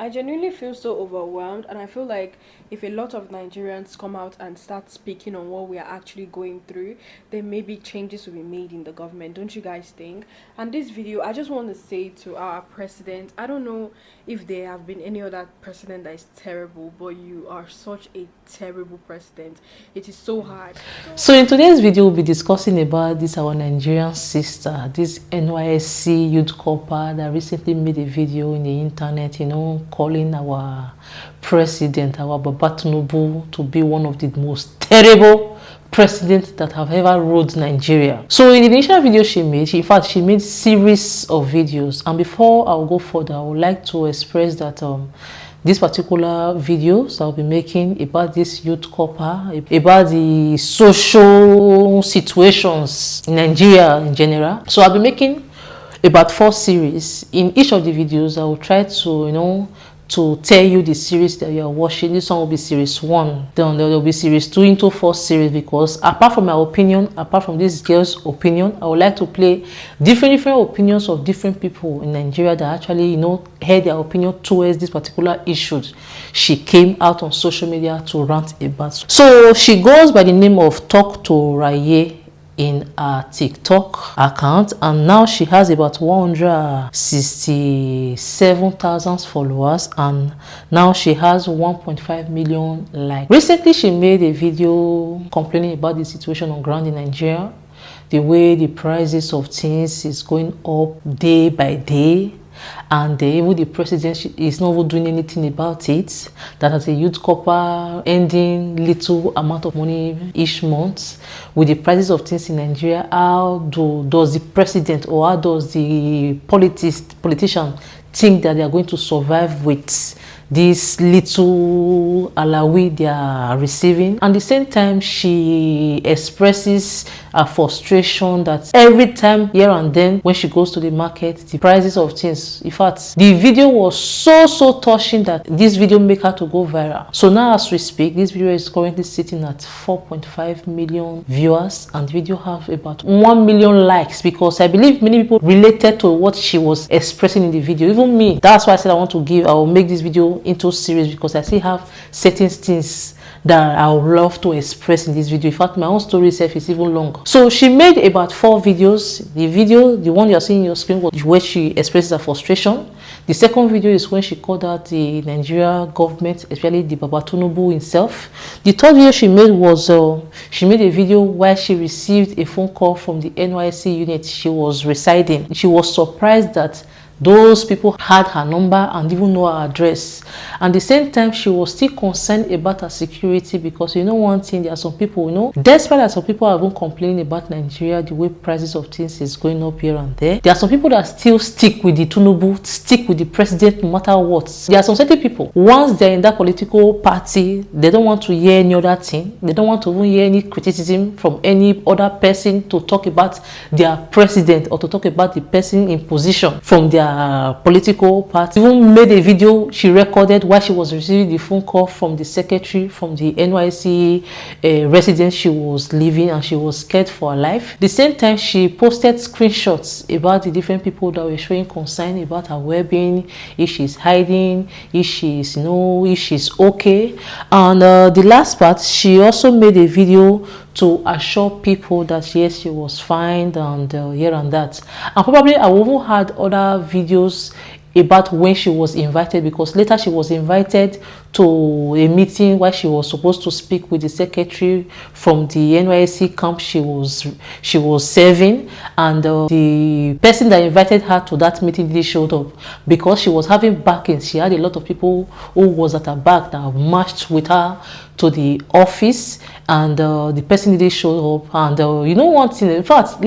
I genuinely feel so overwhelmed, and I feel like if a lot of Nigerians come out and start speaking on what we are actually going through, then maybe changes will be made in the government. Don't you guys think? And this video, I just want to say to our president, I don't know if there have been any other president that is terrible, but you are such a terrible president. It is so hard. So in today's video, we'll be discussing about this our Nigerian sister, this NYSC youth corper that recently made a video in the internet, calling our president, our Baba Tinubu, to be one of the most terrible presidents that have ever ruled Nigeria. So in the initial video she made series of videos, and before I'll go further, I would like to express that these particular videos I'll be making about this youth corper, about the social situations in Nigeria in general. So I'll be making about 4 series. In each of the videos, I will try to, to tell you the series that you are watching. This one will be series 1. Then there will be series 2 into 4 series, because apart from my opinion, apart from this girl's opinion, I would like to play different opinions of different people in Nigeria that actually, had their opinion towards this particular issue she came out on social media to rant about. So she goes by the name of Talk to Raye in her TikTok account, and now she has about 167,000 followers, and now she has 1.5 million likes. Recently she made a video complaining about the situation on ground in Nigeria, the way the prices of things is going up day by day, and even the president is not even doing anything about it. That as a youth corper ending little amount of money each month with the prices of things in Nigeria, how does the president or how does the politician think that they are going to survive with this little alawi they are receiving? And at the same time, she expresses a frustration that every time here and then when she goes to the market, the prices of things, in fact, the video was so touching that this video made her to go viral. So now as we speak, this video is currently sitting at 4.5 million viewers, and the video have about 1 million likes, because I believe many people related to what she was expressing in the video, even me. That's why I said I will make this video into series, because I still have certain things that I would love to express in this video. In fact, my own story itself is even longer. So she made about 4 videos. The one you are seeing on your screen was where she expresses her frustration. The second video is when she called out the Nigeria government, especially the Baba Tinubu himself. The third video she made was she made a video where she received a phone call from the NYSC unit she was residing. She was surprised that those people had her number and even know her address. And at the same time, she was still concerned about her security, because one thing, there are some people, despite that some people have been complaining about Nigeria, the way prices of things is going up here and there are some people that still stick with the Tinubu, stick with the president no matter what. There are some certain people, once they're in that political party, they don't want to hear any other thing. They don't want to even hear any criticism from any other person to talk about their president or to talk about the person in position from their political party. Even made a video she recorded while she was receiving the phone call from the secretary from the NYC residence she was living, and she was scared for her life. At the same time, she posted screenshots about the different people that were showing concern about her well-being, if she's hiding, if she's if she's okay. And the last part, she also made a video to assure people that yes, she was fine, and here and that. And probably I even had other videos about when she was invited, because later she was invited to a meeting where she was supposed to speak with the secretary from the NYSC camp she was serving, and the person that invited her to that meeting didn't show up because she was having backings. She had a lot of people who was at her back that marched with her to the office, and the person didn't show up. And one thing, in fact,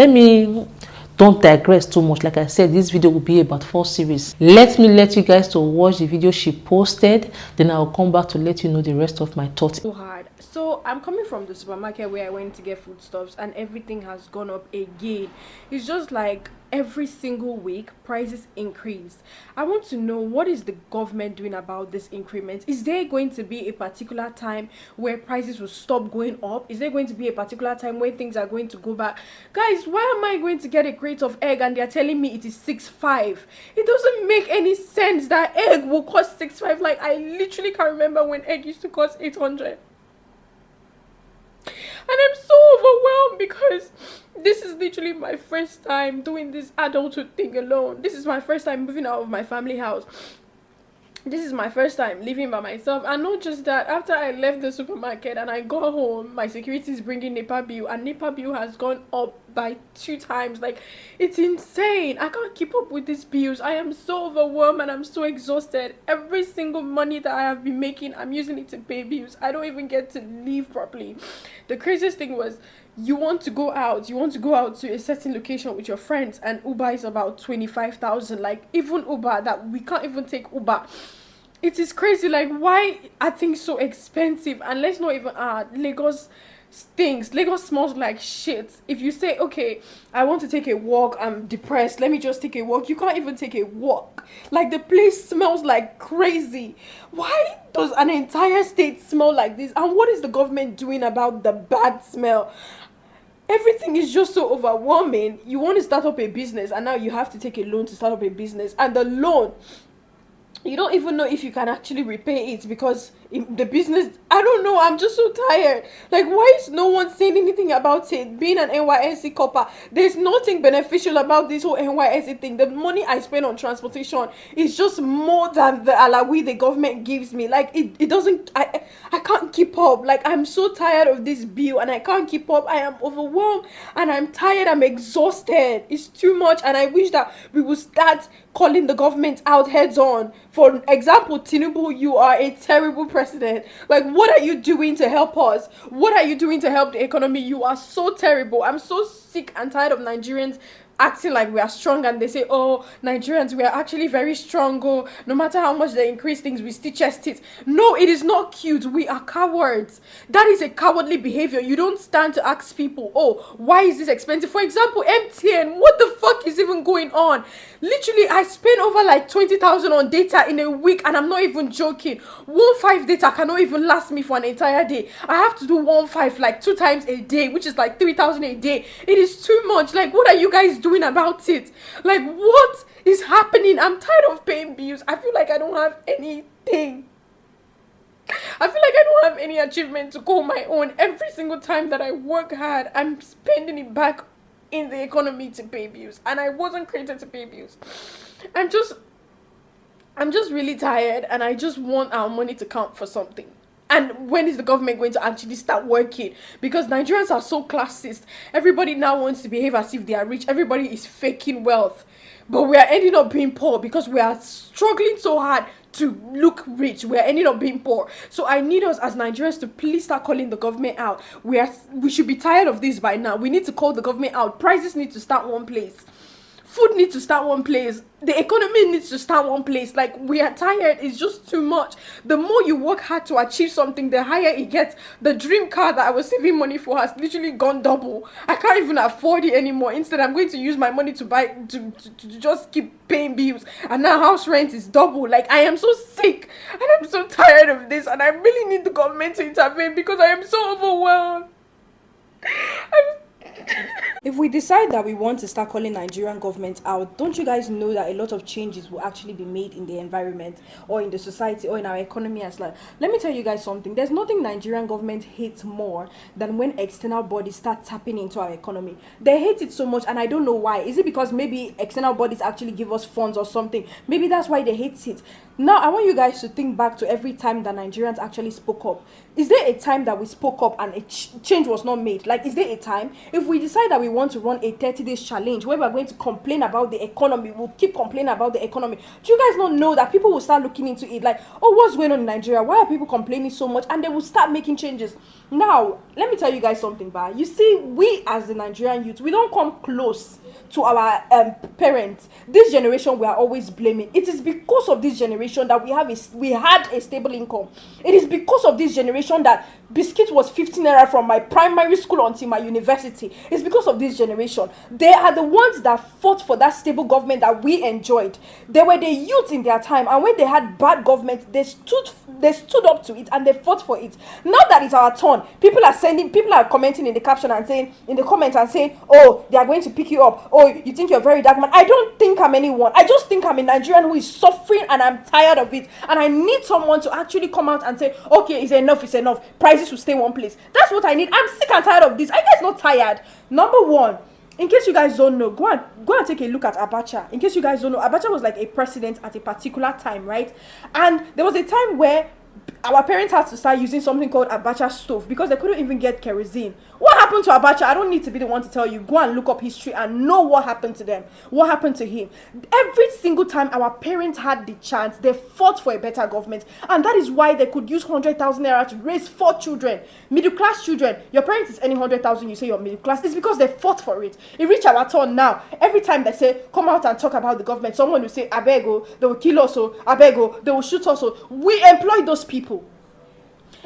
don't digress too much. Like I said, this video will be about 4 series. Let you guys to watch the video she posted, then I'll come back to let you know the rest of my thoughts. So hard. So I'm coming from the supermarket where I went to get foodstuffs, and everything has gone up again. It's just like every single week prices increase. I want to know, what is the government doing about this increment? Is there going to be a particular time where prices will stop going up? Is there going to be a particular time where things are going to go back? Guys, why am I going to get a crate of egg and they're telling me it is 6.5? It doesn't make any sense that egg will cost 6.5. Like, I literally can't remember when egg used to cost 800. And I'm so overwhelmed because this is literally my first time doing this adulthood thing alone. This is my first time moving out of my family house. This is my first time living by myself. And not just that, after I left the supermarket and I got home, my security is bringing NEPA bill, and NEPA bill has gone up by 2 times. Like, it's insane. I can't keep up with these bills. I am so overwhelmed and I'm so exhausted. Every single money that I have been making, I'm using it to pay bills. I don't even get to live properly. The craziest thing was, you want to go out to a certain location with your friends, and Uber is about 25,000. Like, even Uber, that we can't even take Uber. It is crazy. Like, why are things so expensive? And let's not even Lagos stinks. Lagos smells like shit. If you say, okay, I want to take a walk, I'm depressed, let me just take a walk, you can't even take a walk. Like, the place smells like crazy. Why does an entire state smell like this? And what is the government doing about the bad smell? Everything is just so overwhelming. You want to start up a business, and now you have to take a loan to start up a business, and the loan, you don't even know if you can actually repay it, because the business, I don't know, I'm just so tired. Like, why is no one saying anything about it? Being an NYSC copper, there's nothing beneficial about this whole NYSC thing. The money I spend on transportation is just more than the alawi the government gives me. Like, it doesn't, I can't keep up. Like, I'm so tired of this bill and I can't keep up. I am overwhelmed and I'm tired, I'm exhausted. It's too much, and I wish that we would start calling the government out heads on. For example, Tinubu, you are a terrible president. Like, what are you doing to help us? What are you doing to help the economy? You are so terrible. I'm so sick and tired of Nigerians acting like we are strong, and they say, oh, Nigerians, we are actually very strong. Oh, no matter how much they increase things, we still chest it. No, it is not cute. We are cowards. That is a cowardly behavior. You don't stand to ask people, oh, why is this expensive? For example, MTN, what the fuck is even going on? Literally, I spend over like 20,000 on data in a week, and I'm not even joking. 1.5 data cannot even last me for an entire day. I have to do 1.5 like 2 times a day, which is like 3,000 a day. It is too much. Like, what are you guys doing about it? Like, what is happening? I'm tired of paying bills. I feel like I don't have anything. I feel like I don't have any achievement to call my own. Every single time that I work hard, I'm spending it back in the economy to pay bills, and I wasn't created to pay bills. I'm just really tired, and I just want our money to count for something. And when is the government going to actually start working? Because Nigerians are so classist. Everybody now wants to behave as if they are rich. Everybody is faking wealth. But we are ending up being poor because we are struggling so hard to look rich. We are ending up being poor. So I need us as Nigerians to please start calling the government out. We should be tired of this by now. We need to call the government out. Prices need to start one place. Food needs to start one place. The economy needs to start one place. Like, we are tired. It's just too much. The more you work hard to achieve something, the higher it gets. The dream car that I was saving money for has literally gone double. I can't even afford it anymore. Instead, I'm going to use my money to buy, to just keep paying bills. And now house rent is double. Like, I am so sick. And I'm so tired of this. And I really need the government to intervene because I am so overwhelmed. If we decide that we want to start calling Nigerian government out, don't you guys know that a lot of changes will actually be made in the environment or in the society or in our economy as well? Let me tell you guys something. There's nothing Nigerian government hates more than when external bodies start tapping into our economy. They hate it so much, and I don't know why. Is it because maybe external bodies actually give us funds or something? Maybe that's why they hate it. Now, I want you guys to think back to every time that Nigerians actually spoke up. Is there a time that we spoke up and a change was not made? Like, is there a time? If we decide that we want to run a 30 days challenge where we're going to complain about the economy, we'll keep complaining about the economy. Do you guys not know that people will start looking into it like, oh, what's going on in Nigeria? Why are people complaining so much? And they will start making changes. Now, let me tell you guys something, ba. You see, we as the Nigerian youth, we don't come close to our parents. This generation we are always blaming. It is because of this generation that we had a stable income. It is because of this generation that biscuit was 15 naira from my primary school until my university. It's because of this this generation. They are the ones that fought for that stable government that we enjoyed. They were the youth in their time, and when they had bad government, they stood up to it and they fought for it. Now that it's our turn, people are commenting in the caption and saying, in the comments and saying, oh, they are going to pick you up. Oh, you think you're very dark man. I don't think I'm anyone. I just think I'm a Nigerian who is suffering and I'm tired of it. And I need someone to actually come out and say, okay, it's enough, it's enough. Prices will stay one place. That's what I need. I'm sick and tired of this. Are you guys not tired? Number one, in case you guys don't know, go and take a look at Abacha. In case you guys don't know, Abacha was like a president at a particular time, right? And there was a time where our parents had to start using something called Abacha stove because they couldn't even get kerosene. What happened to Abacha? I don't need to be the one to tell you. Go and look up history and know what happened to them. What happened to him? Every single time our parents had the chance, they fought for a better government. And that is why they could use 100,000 naira to raise 4 children. Middle class children. Your parents is earning 100,000, you say you're middle class. It's because they fought for it. It reached our turn now. Every time they say, come out and talk about the government, someone will say, Abego, they will kill us, Abego, they will shoot us. We employ those people.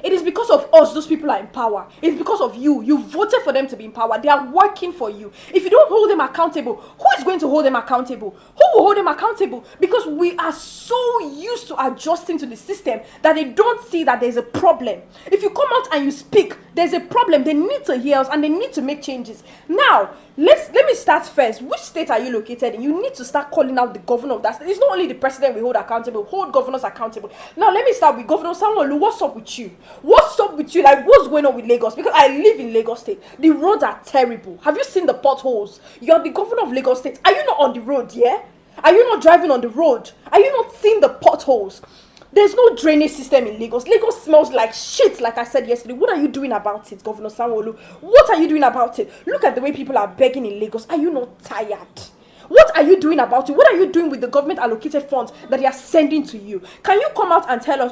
It is because of us those people are in power. It's because of you. You voted for them to be in power. They are working for you. If you don't hold them accountable, who is going to hold them accountable? Who will hold them accountable? Because we are so used to adjusting to the system that they don't see that there's a problem. If you come out and you speak, there's a problem. They need to hear us and they need to make changes. Now, let me start first. Which state are you located in? You need to start calling out the governor of that state. It's not only the president we hold accountable, hold governors accountable. Now, let me start with Governor Sanwo-Olu. What's up with you? What's up with you? Like, what's going on with Lagos? Because I live in Lagos State. The roads are terrible. Have you seen the potholes? You're the governor of Lagos State. Are you not on the road, yeah? Are you not driving on the road? Are you not seeing the potholes? There's no drainage system in Lagos. Lagos smells like shit, like I said yesterday. What are you doing about it, Governor Sanwo-Olu? What are you doing about it? Look at the way people are begging in Lagos. Are you not tired? What are you doing about it? What are you doing with the government allocated funds that they are sending to you? Can you come out and tell us,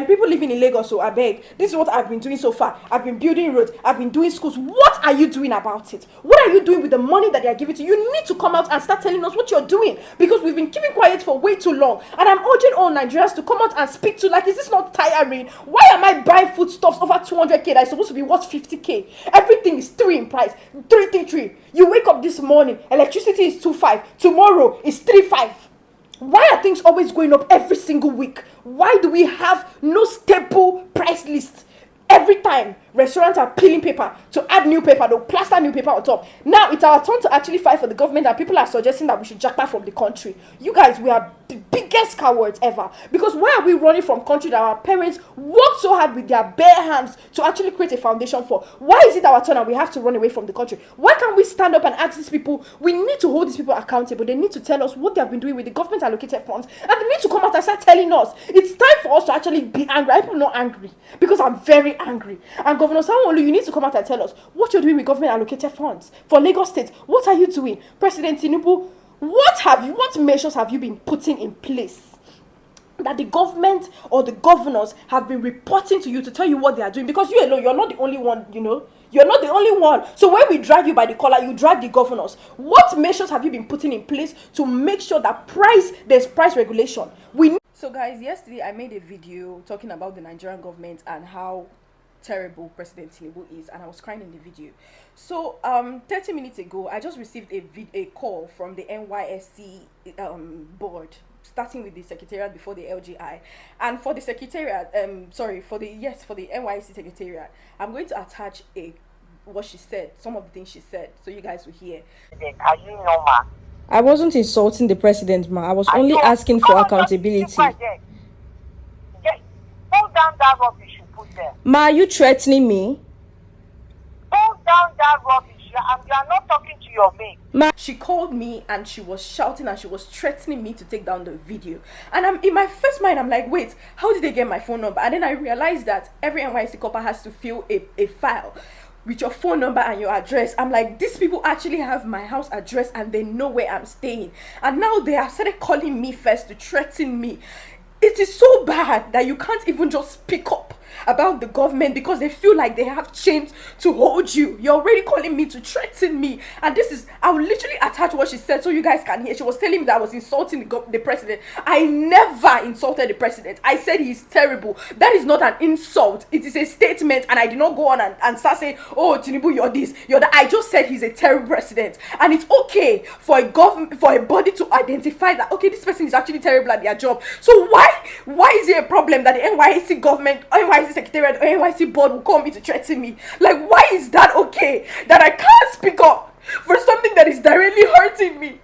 people living in Lagos, so I beg, this is what I've been doing so far. I've been building roads. I've been doing schools. What are you doing about it? What are you doing with the money that they are giving to you? You need to come out and start telling us what you're doing because we've been keeping quiet for way too long. And I'm urging all Nigerians to come out and speak to, like, is this not tiring? Why am I buying foodstuffs over 200k that is supposed to be worth 50k? Everything is 3 in price. 333. You wake up this morning, electricity is 2.5. Tomorrow is 3.5. Why are things always going up every single week? Why do we have no stable price list? Every time restaurants are peeling paper to add new paper, they'll plaster new paper on top. Now it's our turn to actually fight for the government, and people are suggesting that we should jackpot from the country. You guys, we are the biggest cowards ever. Because why are we running from country that our parents worked so hard with their bare hands to actually create a foundation for? Why is it our turn and we have to run away from the country? Why can't we stand up and ask these people? We need to hold these people accountable. They need to tell us what they have been doing with the government allocated funds, and they need to come out and start telling us. It's time for us to actually be angry. I'm not angry because I'm very angry. And Governor Sanwo-Olu, you need to come out and tell us what you're doing with government allocated funds for Lagos State. What are you doing? President Tinubu, what measures have you been putting in place that the government or the governors have been reporting to you to tell you what they are doing? Because you alone, you're not the only one, You're not the only one. So when we drag you by the collar, you drag the governors. What measures have you been putting in place to make sure that there's price regulation? So guys, yesterday I made a video talking about the Nigerian government and how terrible President Tinubu is, and I was crying in the video. So 30 minutes ago, I just received a call from the NYSC board, starting with the secretariat before the LGI. And for the secretariat, for the NYSC secretariat, I'm going to attach what she said, some of the things she said, so you guys will hear. Are you normal? I wasn't insulting the president, ma. I was only asking for accountability. Hold down that rubbish you put there. Ma, are you threatening me? Hold down that rubbish. You are not talking to your mate. Ma, she called me and she was shouting and she was threatening me to take down the video. And in my first mind, I'm like, wait, how did they get my phone number? And then I realized that every NYSC copper has to fill a file with your phone number and your address. I'm like, these people actually have my house address and they know where I'm staying. And now they have started calling me first to threaten me. It is so bad that you can't even just pick up about the government because they feel like they have chains to hold you. You're already calling me to threaten me. And this is, I will literally attach what she said so you guys can hear. She was telling me that I was insulting the president. I never insulted the president. I said he's terrible. That is not an insult. It is a statement, and I did not go on and start saying, oh, Tinubu, you're this, you're that. I just said he's a terrible president. And it's okay for a government, for a body to identify that, okay, this person is actually terrible at their job. So why is it a problem that the NYSC government, NYSC secretariat, or NYSC board will call me to threaten me? Like, why is that okay? That I can't speak up for something that is directly hurting me?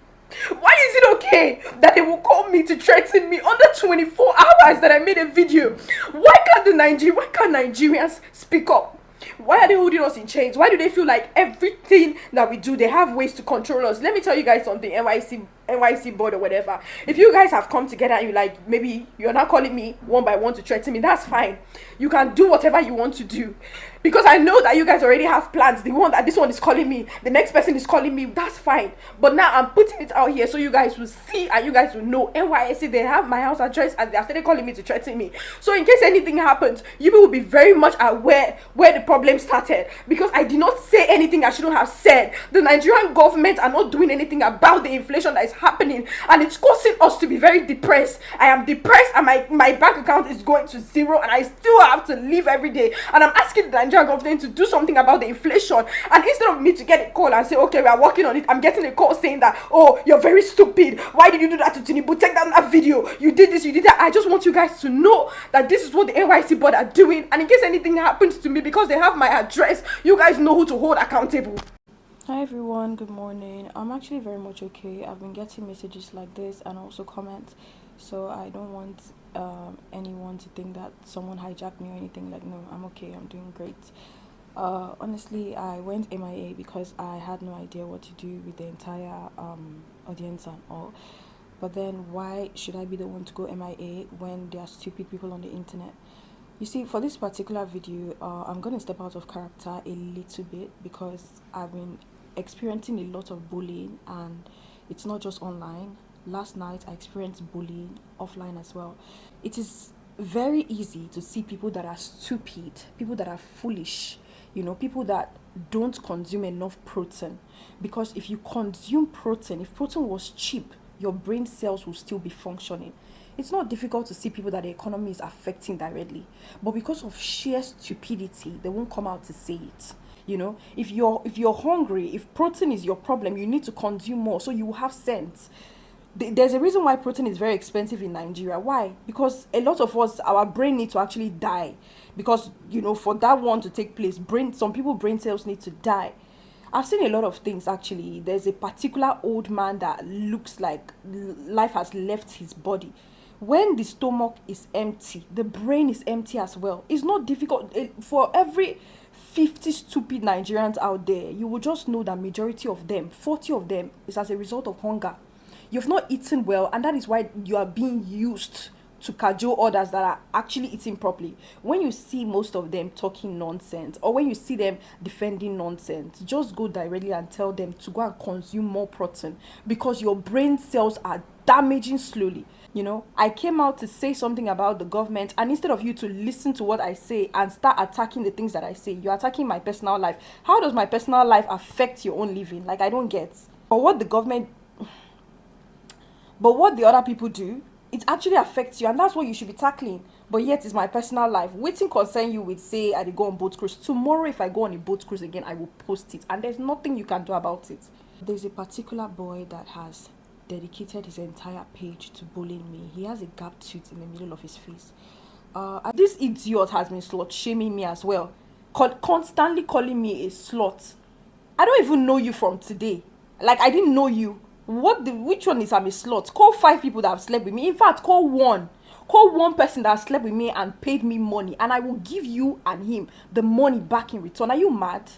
Why is it okay that they will call me to threaten me under 24 hours that I made a video? Why can't Nigerians speak up? Why are they holding us in chains? Why do they feel like everything that we do, they have ways to control us? Let me tell you guys something, NYC board or whatever. If you guys have come together and you like, maybe you're not calling me one by one to threaten me, that's fine. You can do whatever you want to do. Because I know that you guys already have plans. The one that this one is calling me, the next person is calling me, that's fine. But now I'm putting it out here so you guys will see and you guys will know. NYSC, they have my house address and they are started calling me to threaten me. So in case anything happens, you will be very much aware where the problem started. Because I did not say anything I shouldn't have said. The Nigerian government are not doing anything about the inflation that is happening. And it's causing us to be very depressed. I am depressed and my bank account is going to zero and I still have to live every day. And I'm asking the Nigerian government to do something about the inflation, and instead of me to get a call and say, okay, we are working on it, I'm getting a call saying that, oh, you're very stupid, why did you do that to Tinubu, take down that video, you did this, you did that. I just want you guys to know that this is what the NYC board are doing, and in case anything happens to me, because they have my address, you guys know who to hold accountable. Hi everyone, good morning. I'm actually very much okay. I've been getting messages like this and also comments, so I don't want anyone to think that someone hijacked me or anything. Like, no, I'm okay, I'm doing great. Honestly, I went MIA because I had no idea what to do with the entire audience and all. But then why should I be the one to go MIA when there are stupid people on the internet? You see, for this particular video, I'm going to step out of character a little bit because I've been experiencing a lot of bullying, and it's not just online. Last night, I experienced bullying offline as well. It is very easy to see people that are stupid, people that are foolish, you know, people that don't consume enough protein. Because if you consume protein, if protein was cheap, your brain cells will still be functioning. It's not difficult to see people that the economy is affecting directly, but because of sheer stupidity, they won't come out to say it. You know, if you're hungry, if protein is your problem, you need to consume more so you will have sense. There's a reason why protein is very expensive in Nigeria. Why? Because a lot of us, our brain need to actually die. Because, you know, for that one to take place, some people brain cells need to die. I've seen a lot of things actually. There's a particular old man that looks like life has left his body. When the stomach is empty, the brain is empty as well. It's not difficult. For every 50 stupid Nigerians out there, you will just know that majority of them, 40 of them, is as a result of hunger. You've not eaten well, and that is why you are being used to cajole others that are actually eating properly. When you see most of them talking nonsense, or when you see them defending nonsense, just go directly and tell them to go and consume more protein, because your brain cells are damaging slowly. You know, I came out to say something about the government, and instead of you to listen to what I say and start attacking the things that I say, you're attacking my personal life. How does my personal life affect your own living? Like, I don't get. But what the other people do, it actually affects you, and that's what you should be tackling. But yet it's my personal life. Waiting concern you with, say, I go on boat cruise. Tomorrow, if I go on a boat cruise again, I will post it, and there's nothing you can do about it. There's a particular boy that has dedicated his entire page to bullying me. He has a gap tooth in the middle of his face. This idiot has been slut shaming me as well, constantly calling me a slut. I don't even know you from today. Like, I didn't know you. Which one is I'm a slut? Call 5 people that have slept with me. In fact, call one person that has slept with me and paid me money, and I will give you and him the money back in return. Are you mad?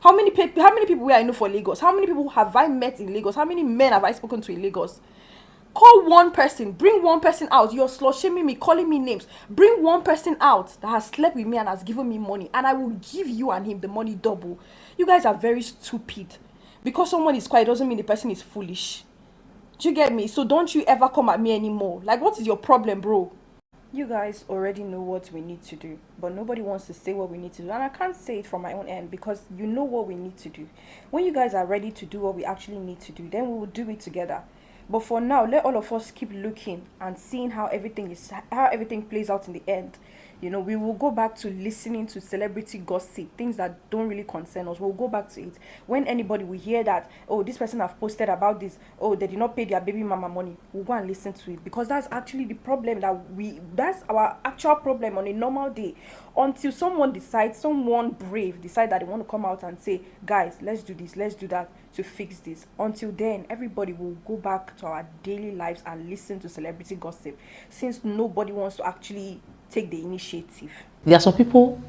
How many people were I know for Lagos? How many people have I met in Lagos? How many men have I spoken to in Lagos? Call one person, bring one person out. You're slut shaming me, calling me names. Bring one person out that has slept with me and has given me money, and I will give you and him the money double. You guys are very stupid. Because someone is quiet doesn't mean the person is foolish. Do you get me? So don't you ever come at me anymore. Like, what is your problem, bro? You guys already know what we need to do, but nobody wants to say what we need to do. And I can't say it from my own end because you know what we need to do. When you guys are ready to do what we actually need to do, then we will do it together. But for now, let all of us keep looking and seeing how everything plays out in the end. You know, we will go back to listening to celebrity gossip, things that don't really concern us. We'll go back to it. When anybody will hear that, oh, this person have posted about this, oh, they did not pay their baby mama money, we'll go and listen to it. Because that's actually the problem that's our actual problem on a normal day. Until someone brave decide that they want to come out and say, guys, let's do this, let's do that to fix this. Until then, everybody will go back to our daily lives and listen to celebrity gossip, since nobody wants to actually take the initiative. There are some people,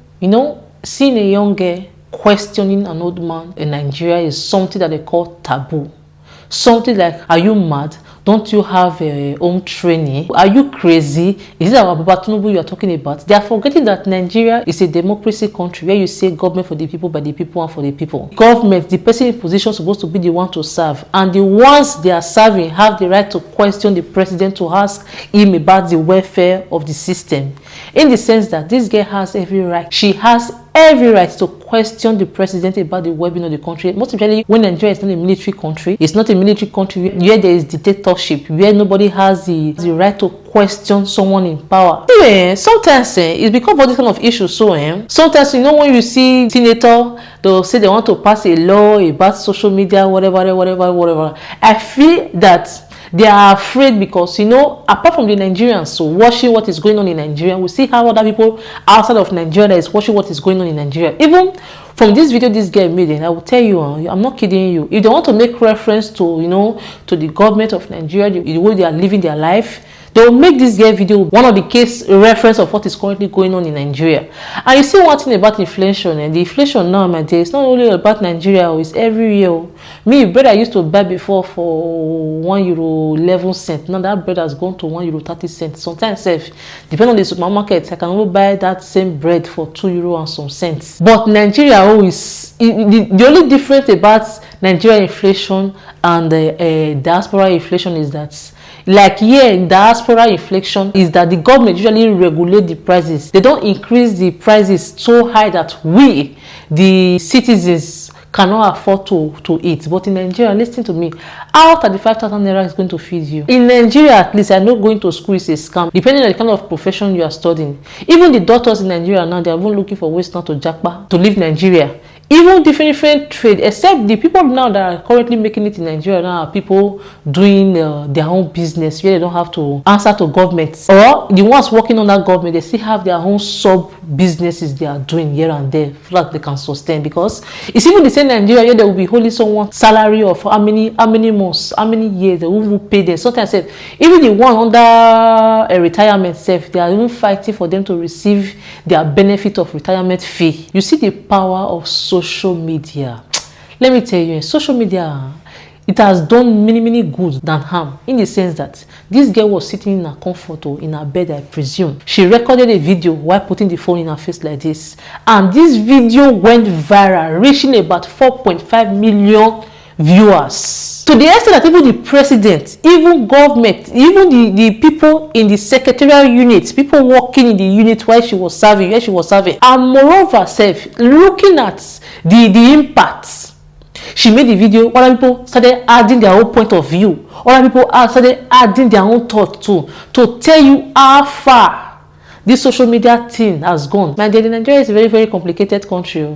seeing a young girl questioning an old man in Nigeria is something that they call taboo. Something like, are you mad? Don't you have a home training? Are you crazy? Is it our Baba Tinubu you are talking about? They are forgetting that Nigeria is a democracy country where you say government for the people, by the people, and for the people. Government, the person in position is supposed to be the one to serve. And the ones they are serving have the right to question the president, to ask him about the welfare of the system. In the sense that this girl has every right. She has every right to question the president about the well-being of the country, most especially when Nigeria is not a military country. It's not a military country where there is dictatorship, where nobody has the right to question someone in power. Sometimes it's because of this kind of issues. Sometimes, when you see senator, they'll say they want to pass a law about social media, whatever. I feel that they are afraid because, apart from the Nigerians so watching what is going on in Nigeria, we see how other people outside of Nigeria is watching what is going on in Nigeria. Even from this video this girl made, and I will tell you, I'm not kidding you, if they want to make reference to, to the government of Nigeria, the way they are living their life, they will make this girl video one of the case reference of what is currently going on in Nigeria. And you see one thing about inflation, and the inflation now, my dear, it's not only about Nigeria, it's every year. Me, bread I used to buy before for €1.11. Now that bread has gone to €1.30. Sometimes, depending on the supermarket, I can only buy that same bread for €2 and some cents. But Nigeria is the only difference about Nigeria inflation and diaspora inflation is that, like here in diaspora inflation, is that the government usually regulate the prices. They don't increase the prices so high that we, the citizens, cannot afford to eat. But in Nigeria, listen to me, how 35,000 naira is going to feed you? In Nigeria, at least, I know going to school is a scam, depending on the kind of profession you are studying. Even the doctors in Nigeria now, they are even looking for ways not to jackpot, to leave Nigeria. Even different trade, except the people now that are currently making it in Nigeria now are people doing their own business where they don't have to answer to government, or the ones working on that government, they still have their own sub businesses they are doing here and there so that they can sustain. Because it's even the same Nigeria where they will be holding someone salary of how many months, how many years, they will pay them. Sometimes even the one under a retirement self, they are even fighting for them to receive their benefit of retirement fee. You see the power of social media. Let me tell you, social media, it has done many good than harm, in the sense that this girl was sitting in her comfort or in her bed, I presume. She recorded a video while putting the phone in her face like this, and this video went viral, reaching about 4.5 million viewers. To the extent that even the president, even government, even the people in the secretarial units, people working in the unit where she was serving, and moreover, looking at the impact. She made the video, other people started adding their own point of view. Other people started adding their own thought too, to tell you how far this social media thing has gone. My dear, Nigeria is a very complicated country.